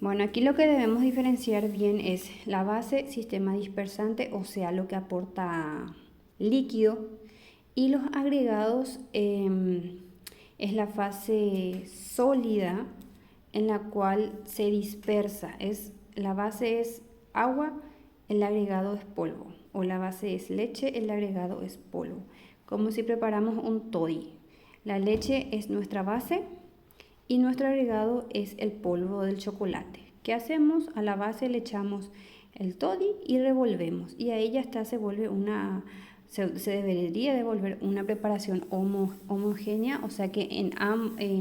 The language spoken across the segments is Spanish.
Bueno, aquí lo que debemos diferenciar bien es la base, sistema dispersante, o sea, lo que aporta líquido, y los agregados es la fase sólida en la cual se dispersa. La base es agua, el agregado es polvo, o la base es leche, el agregado es polvo. Como si preparamos un toddy. La leche es nuestra base y nuestro agregado es el polvo del chocolate. ¿Qué hacemos? A la base le echamos el toddy y revolvemos, y ahí ya está, se debería de volver una preparación homogénea, o sea que en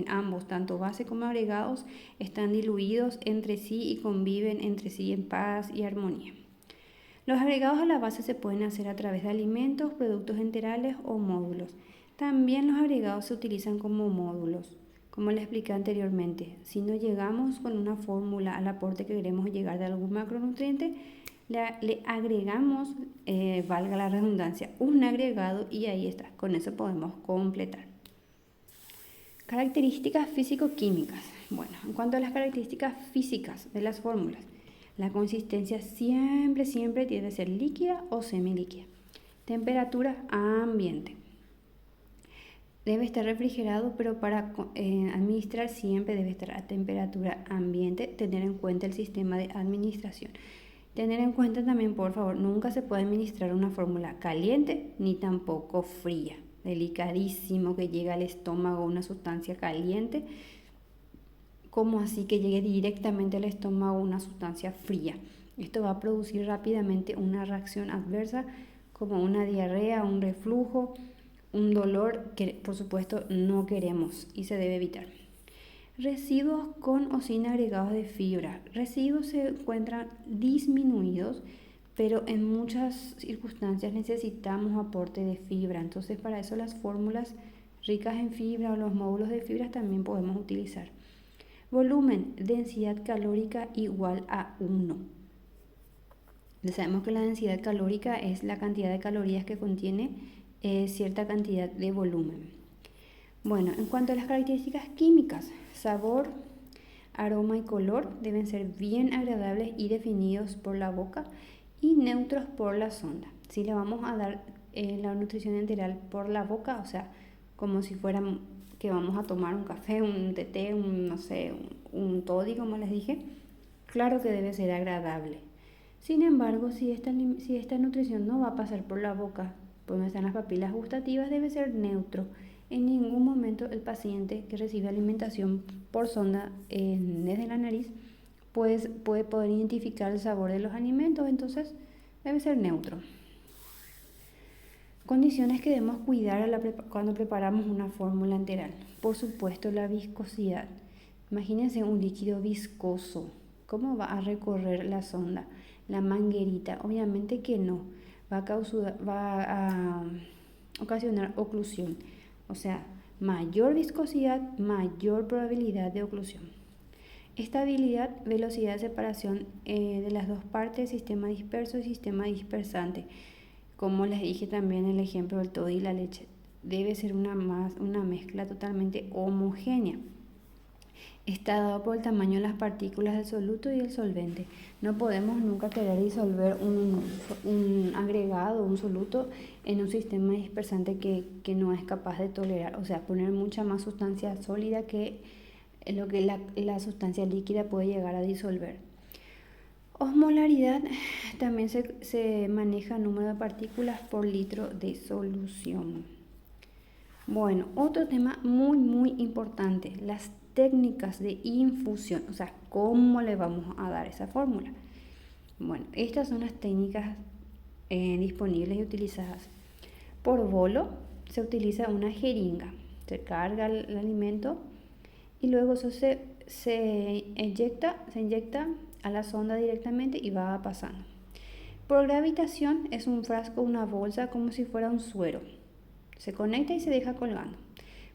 ambos, tanto base como agregados, están diluidos entre sí y conviven entre sí en paz y armonía. Los agregados a la base se pueden hacer a través de alimentos, productos enterales o módulos. También los agregados se utilizan como módulos. Como les expliqué anteriormente, si no llegamos con una fórmula al aporte que queremos llegar de algún macronutriente, le agregamos, valga la redundancia, un agregado, y ahí está, con eso podemos completar. Características físico-químicas. Bueno, en cuanto a las características físicas de las fórmulas, la consistencia siempre tiene que ser líquida o semilíquida. Temperatura ambiente. Debe estar refrigerado, pero para administrar siempre debe estar a temperatura ambiente. Tener en cuenta el sistema de administración. Tener en cuenta también, por favor, nunca se puede administrar una fórmula caliente ni tampoco fría. Delicadísimo que llegue al estómago una sustancia caliente. ¿Cómo así que llegue directamente al estómago una sustancia fría? Esto va a producir rápidamente una reacción adversa como una diarrea, un reflujo, un dolor que por supuesto no queremos y se debe evitar. Residuos con o sin agregados de fibra. Residuos se encuentran disminuidos, pero en muchas circunstancias necesitamos aporte de fibra. Entonces, para eso las fórmulas ricas en fibra o los módulos de fibras también podemos utilizar. Volumen, densidad calórica igual a 1. Ya sabemos que la densidad calórica es la cantidad de calorías que contiene cierta cantidad de volumen. Bueno, en cuanto a las características químicas, sabor, aroma y color deben ser bien agradables y definidos por la boca y neutros por la sonda. Si le vamos a dar la nutrición enteral por la boca, o sea, como si fuera que vamos a tomar un café, un té, un toddy, como les dije, claro que debe ser agradable. Sin embargo, si esta nutrición no va a pasar por la boca, por donde están las papilas gustativas, debe ser neutro. En ningún momento el paciente que recibe alimentación por sonda desde la nariz pues, puede poder identificar el sabor de los alimentos, entonces debe ser neutro. Condiciones que debemos cuidar cuando preparamos una fórmula enteral. Por supuesto, la viscosidad. Imagínense un líquido viscoso. ¿Cómo va a recorrer la sonda? La manguerita, obviamente que no. Va a ocasionar oclusión. O sea, mayor viscosidad, mayor probabilidad de oclusión. Estabilidad, velocidad de separación de las dos partes, sistema disperso y sistema dispersante. Como les dije también en el ejemplo del toddy y la leche, debe ser una mezcla totalmente homogénea. Está dado por el tamaño de las partículas del soluto y del solvente. No podemos nunca querer disolver un agregado, un soluto, en un sistema dispersante que no es capaz de tolerar. O sea, poner mucha más sustancia sólida que lo que la sustancia líquida puede llegar a disolver. Osmolaridad, también se maneja número de partículas por litro de solución. Bueno, otro tema muy importante, las técnicas de infusión, o sea, cómo le vamos a dar esa fórmula. Bueno, estas son las técnicas disponibles y utilizadas. Por bolo se utiliza una jeringa, se carga el alimento y luego eso se inyecta a la sonda directamente y va pasando. Por gravitación es un frasco, una bolsa, como si fuera un suero. Se conecta y se deja colgando.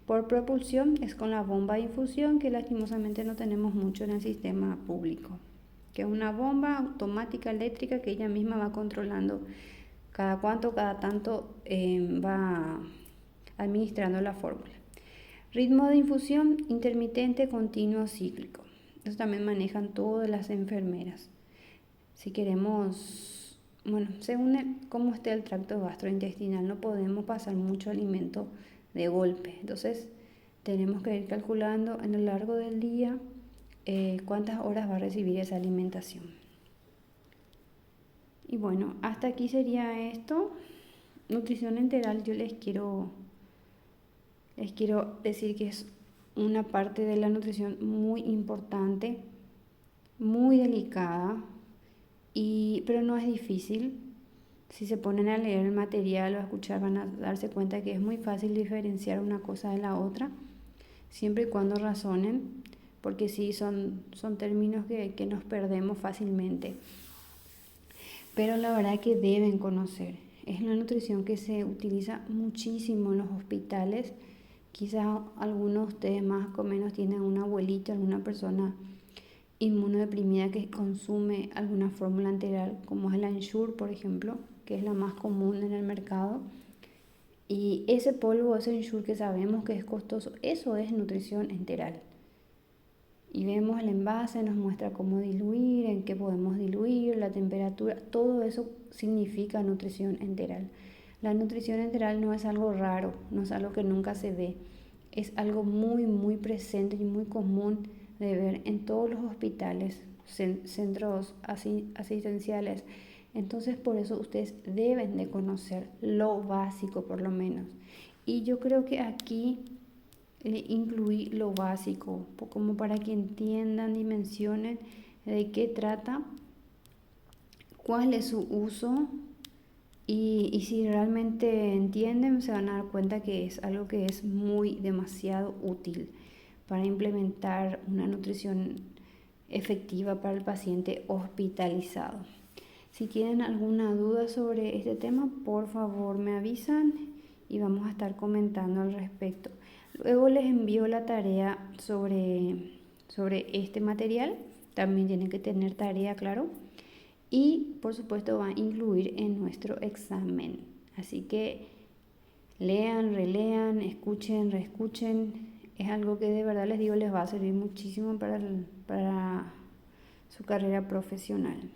Por propulsión es con la bomba de infusión, que lastimosamente no tenemos mucho en el sistema público, que es una bomba automática eléctrica que ella misma va controlando cada tanto va administrando la fórmula. Ritmo de infusión intermitente, continuo, cíclico. Eso también manejan todas las enfermeras. Si queremos, bueno, según cómo esté el tracto gastrointestinal, no podemos pasar mucho alimento de golpe. Entonces, tenemos que ir calculando en lo largo del día cuántas horas va a recibir esa alimentación. Y bueno, hasta aquí sería esto. Nutrición enteral, yo les quiero decir que es una parte de la nutrición muy importante, muy delicada, pero no es difícil. Si se ponen a leer el material o a escuchar, van a darse cuenta que es muy fácil diferenciar una cosa de la otra, siempre y cuando razonen, porque sí son términos que nos perdemos fácilmente. Pero la verdad que deben conocer. Es una nutrición que se utiliza muchísimo en los hospitales. Quizás algunos de ustedes más o menos tienen una abuelita, alguna persona inmunodeprimida que consume alguna fórmula enteral, como es el Ensure, por ejemplo, que es la más común en el mercado. Y ese polvo, ese Ensure que sabemos que es costoso, eso es nutrición enteral. Y vemos el envase, nos muestra cómo diluir, en qué podemos diluir, la temperatura, todo eso significa nutrición enteral. La nutrición enteral no es algo raro, no es algo que nunca se ve, es algo muy, muy presente y muy común de ver en todos los hospitales, centros asistenciales. Entonces, por eso ustedes deben de conocer lo básico por lo menos. Y yo creo que aquí le incluí lo básico, como para que entiendan, dimensionen de qué trata, cuál es su uso y si realmente entienden se van a dar cuenta que es algo que es muy demasiado útil para implementar una nutrición efectiva para el paciente hospitalizado. Si tienen alguna duda sobre este tema, por favor me avisan y vamos a estar comentando al respecto. Luego les envío la tarea sobre este material. También tienen que tener tarea, claro. Y por supuesto va a incluir en nuestro examen. Así que lean, relean, escuchen, reescuchen. Es algo que de verdad les digo les va a servir muchísimo para su carrera profesional.